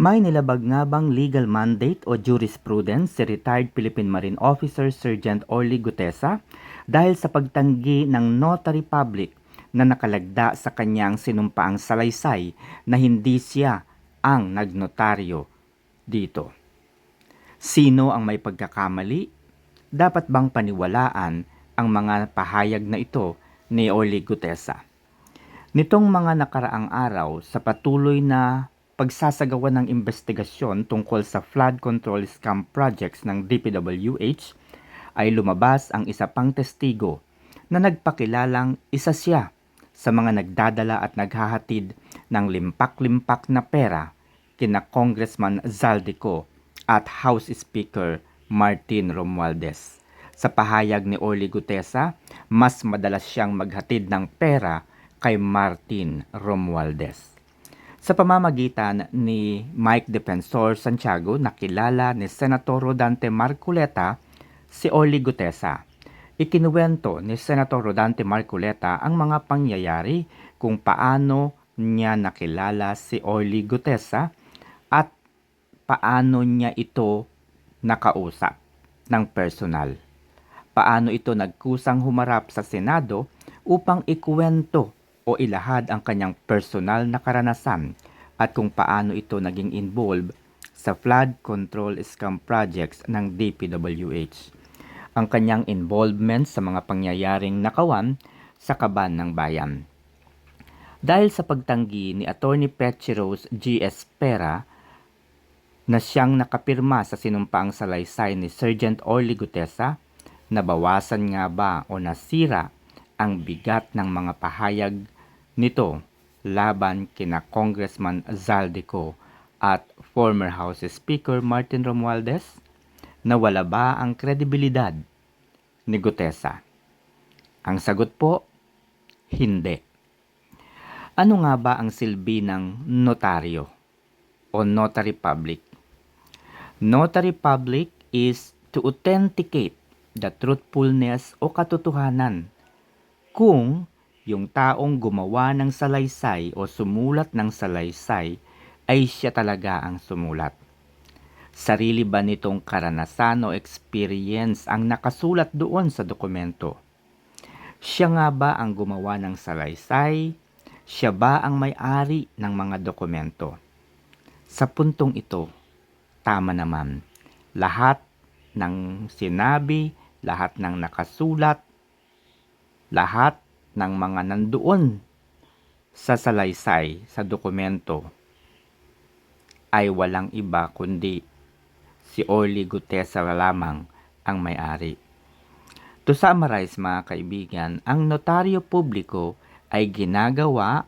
May nilabag nga bang legal mandate o jurisprudence si retired Philippine Marine Officer Sergeant Orly Gutesa dahil sa pagtanggi ng notary public na nakalagda sa kanyang sinumpaang salaysay na hindi siya ang nagnotaryo dito. Sino ang may pagkakamali? Dapat bang paniwalaan ang mga pahayag na ito ni Orly Gutesa? Nitong mga nakaraang araw sa patuloy na pagsasagawa ng investigasyon tungkol sa flood control scam projects ng DPWH ay lumabas ang isa pang testigo na nagpakilalang isa siya sa mga nagdadala at naghahatid ng limpak-limpak na pera kina Congressman Zaldico at House Speaker Martin Romualdez. Sa pahayag ni Orly Gutesa, mas madalas siyang maghatid ng pera kay Martin Romualdez. Sa pamamagitan ni Mike Defensor Santiago, nakilala ni Senator Rodante Marcoleta si Orly Gutesa. Ikinuwento ni Senator Rodante Marcoleta ang mga pangyayari kung paano niya nakilala si Orly Gutesa at paano niya ito nakausap ng personal. Paano ito nagkusang humarap sa Senado upang ikuwento o ilahad ang kanyang personal na karanasan at kung paano ito naging involved sa flood control scam projects ng DPWH. Ang kanyang involvement sa mga pangyayaring nakawan sa kaban ng bayan. Dahil sa pagtanggi ni Attorney Petty Rose G. Espera na siyang nakapirma sa sinumpaang salaysay ni Sergeant Orly Gutesa, nabawasan nga ba o nasira ang bigat ng mga pahayag nito laban kina Congressman Zaldico at former House Speaker Martin Romualdez? Nawala ba ang kredibilidad ni Gutesa? Ang sagot po, hindi. Ano nga ba ang silbi ng notaryo o notary public? Notary public is to authenticate the truthfulness o katotohanan kung yung taong gumawa ng salaysay o sumulat ng salaysay ay siya talaga ang sumulat. Sarili ba nitong karanasan o experience ang nakasulat doon sa dokumento? Siya nga ba ang gumawa ng salaysay? Siya ba ang may-ari ng mga dokumento? Sa puntong ito, tama naman. Lahat ng sinabi, lahat ng nakasulat, lahat ng mga nandoon sa salaysay, sa dokumento, ay walang iba kundi si Orly Gutesa lamang ang may-ari. To summarize mga kaibigan, ang notaryo publiko ay ginagawa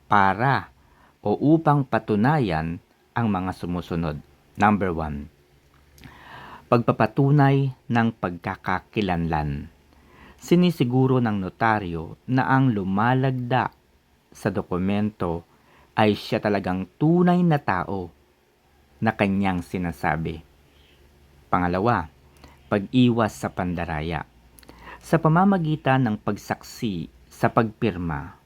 para o upang patunayan ang mga sumusunod. Number 1, pagpapatunay ng pagkakakilanlan. Sinisiguro ng notaryo na ang lumalagda sa dokumento ay siya talagang tunay na tao na kanyang sinasabi. Pangalawa, pag-iwas sa pandaraya. Sa pamamagitan ng pagsaksi sa pagpirma,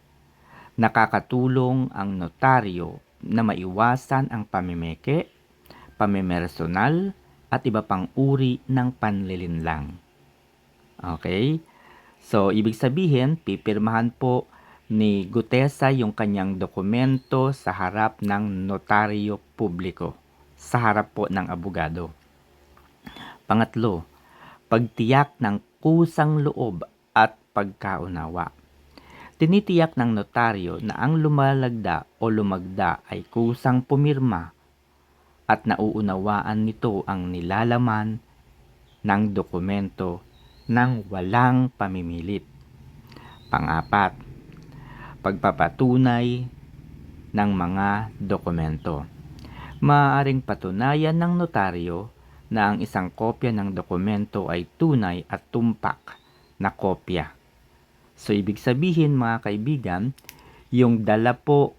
nakakatulong ang notaryo na maiwasan ang pamimeke, pamimersonal, at iba pang uri ng panlilinlang. Okay? So, ibig sabihin, pipirmahan po ni Gutesa yung kanyang dokumento sa harap ng notaryo publiko, sa harap po ng abogado. Pangatlo, pagtiyak ng kusang loob at pagkaunawa. Tinitiyak ng notaryo na ang lumalagda o lumagda ay kusang pumirma at nauunawaan nito ang nilalaman ng dokumento ng walang pamimilit. Pang-apat, pagpapatunay ng mga dokumento. Maaaring patunayan ng notaryo na ang isang kopya ng dokumento ay tunay at tumpak na kopya. So, ibig sabihin mga kaibigan, yung dala po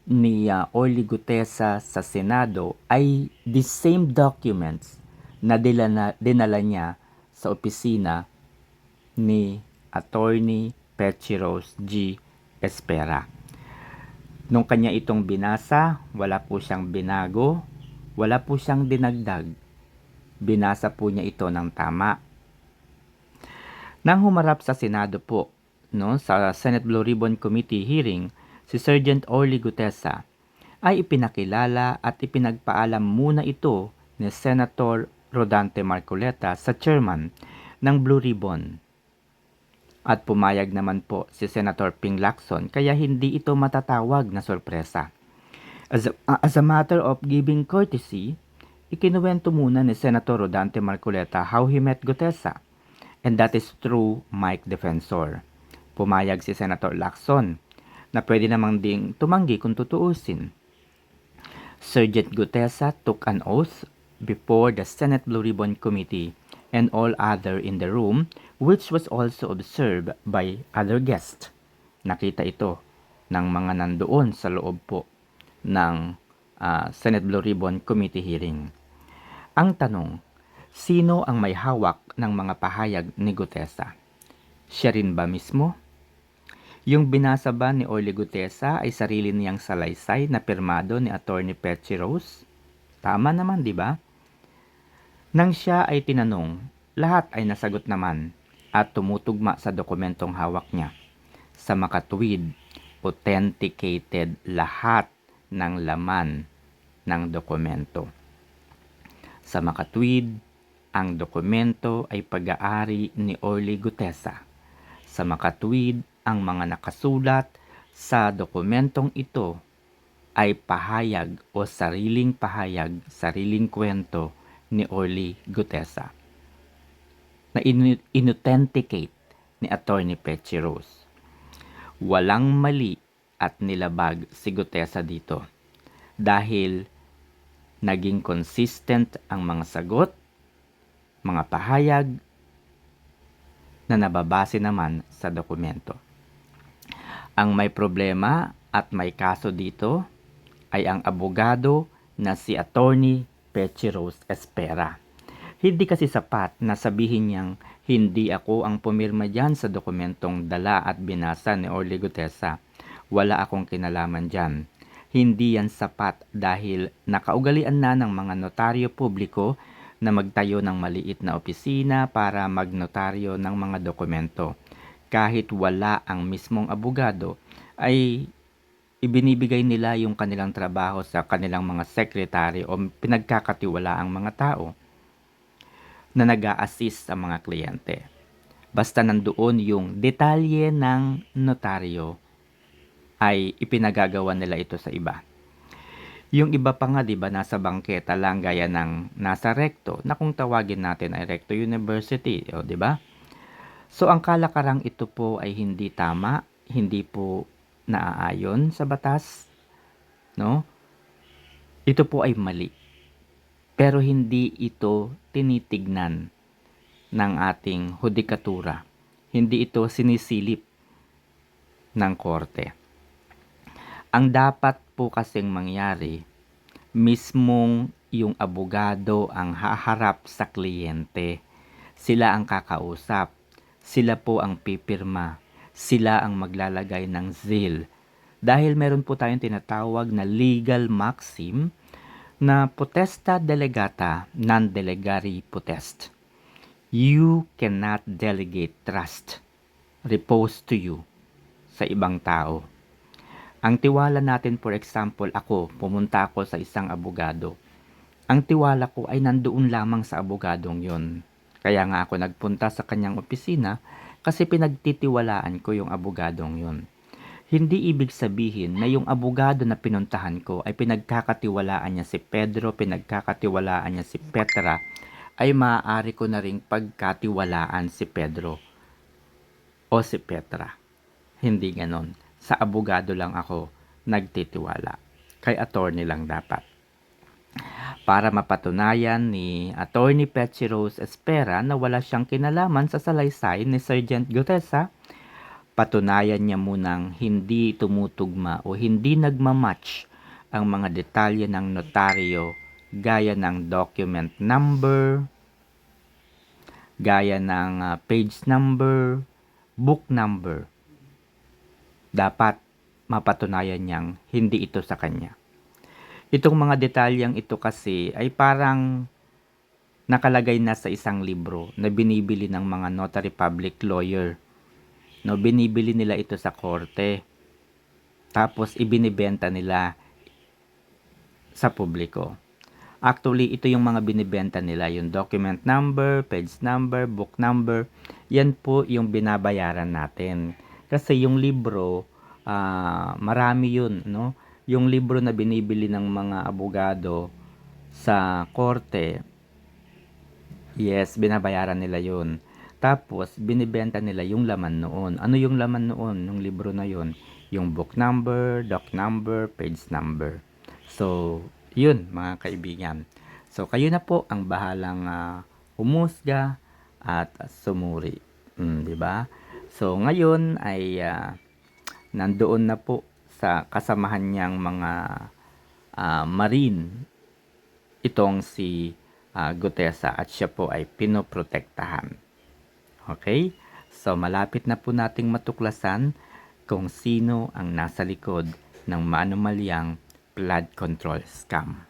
ni Orly Gutesa sa Senado ay the same documents na dinala niya sa opisina ni Attorney Petty Rose G. Espera. Nung kanya itong binasa, wala po siyang binago, wala po siyang dinagdag. Binasa po niya ito ng tama. Nang humarap sa Senado po, no, sa Senate Blue Ribbon Committee hearing, si Sergeant Orly Gutesa ay ipinakilala at ipinagpaalam muna ito ni Senator Rodante Marcoleta sa chairman ng Blue Ribbon. At pumayag naman po si Senator Ping Lacson kaya hindi ito matatawag na sorpresa. As a matter of giving courtesy, ikinuwento muna ni Senator Rodante Marcoleta how he met Gutesa, and that is through Mike Defensor. Pumayag si Senator Lacson na pwede namang ding tumanggi kung tutuusin. Sergeant Gutesa took an oath before the Senate Blue Ribbon Committee and all other in the room, which was also observed by other guests. Nakita ito ng mga nandoon sa loob po ng Senate Blue Ribbon Committee hearing. Ang tanong, sino ang may hawak ng mga pahayag ni Gutesa? Siya rin ba mismo? Yung binasa ba ni Orly Gutesa ay sarili niyang salaysay na pirmado ni Attorney Petchy Rose? Tama naman, di ba? Nang siya ay tinanong, lahat ay nasagot naman at tumutugma sa dokumentong hawak niya. Sa makatuwid, authenticated lahat ng laman ng dokumento. Sa makatuwid, ang dokumento ay pag-aari ni Orly Gutesa. Sa makatuwid, ang mga nakasulat sa dokumentong ito ay pahayag o sariling pahayag, sariling kwento ni Orly Gutesa na inauthenticate ni Attorney Petchy Rose. Walang mali at nilabag si Gutesa dito dahil naging consistent ang mga sagot, mga pahayag na nababase naman sa dokumento. Ang may problema at may kaso dito ay ang abogado na si Attorney Petchy Rose Espera. Hindi kasi sapat na sabihin niyang hindi ako ang pumirma dyan sa dokumentong dala at binasa ni Orly Gutesa. Wala akong kinalaman dyan. Hindi yan sapat dahil nakaugalian na ng mga notaryo publiko na magtayo ng maliit na opisina para magnotaryo ng mga dokumento. Kahit wala ang mismong abogado, ay ibinibigay nila yung kanilang trabaho sa kanilang mga sekretary o pinagkakatiwala ang mga tao na nag-a-assist sa mga kliyente. Basta nandoon yung detalye ng notaryo, ay ipinagagawa nila ito sa iba. Yung iba pa nga, di ba, nasa bangketa lang gaya ng nasa Recto, na kung tawagin natin ay Recto University, o di ba? So ang kalakarang ito po ay hindi tama, hindi po naaayon sa batas, no? Ito po ay mali. Pero hindi ito tinitignan ng ating hudikatura. Hindi ito sinisilip ng korte. Ang dapat po kasing mangyari, mismong yung abogado ang haharap sa kliyente. Sila ang kakausap. Sila po ang pipirma. Sila ang maglalagay ng seal. Dahil meron po tayong tinatawag na legal maxim na potesta delegata non delegari potest. You cannot delegate trust, repose to you, sa ibang tao. Ang tiwala natin, for example, pumunta ako sa isang abogado. Ang tiwala ko ay nandoon lamang sa abogadong yon. Kaya nga ako nagpunta sa kanyang opisina kasi pinagtitiwalaan ko yung abogadong yon. Hindi ibig sabihin na yung abogado na pinuntahan ko ay pinagkakatiwalaan niya si Pedro, pinagkakatiwalaan niya si Petra, ay maaari ko na ring pagkatiwalaan si Pedro o si Petra. Hindi ganon. Sa abogado lang ako nagtitiwala. Kay attorney lang dapat. Para mapatunayan ni Attorney Petchy Rose Espera na wala siyang kinalaman sa salaysay ni Sergeant Gutesa, patunayan niya munang hindi tumutugma o hindi nagmamatch ang mga detalye ng notaryo gaya ng document number, gaya ng page number, book number. Dapat mapatunayan niyang hindi ito sa kanya. Itong mga detalyeng ito kasi ay parang nakalagay na sa isang libro na binibili ng mga notary public lawyer. No, binibili nila ito sa korte. Tapos ibinibenta nila sa publiko. Actually, ito yung mga binibenta nila, yung document number, page number, book number. Yan po yung binabayaran natin. Kasi yung libro, marami yun, no? Yung libro na binibili ng mga abogado sa korte, yes, binabayaran nila yun. Tapos, binibenta nila yung laman noon. Ano yung laman noon, ng libro na yun? Yung book number, doc number, page number. So, yun mga kaibigan. So, kayo na po ang bahalang humusga at sumuri. Di ba? So, ngayon ay nandoon na po sa kasamahan niyang mga marine itong si Gutesa at siya po ay pinoprotektahan. Okay? So, malapit na po nating matuklasan kung sino ang nasa likod ng maanumalyang flood control scam.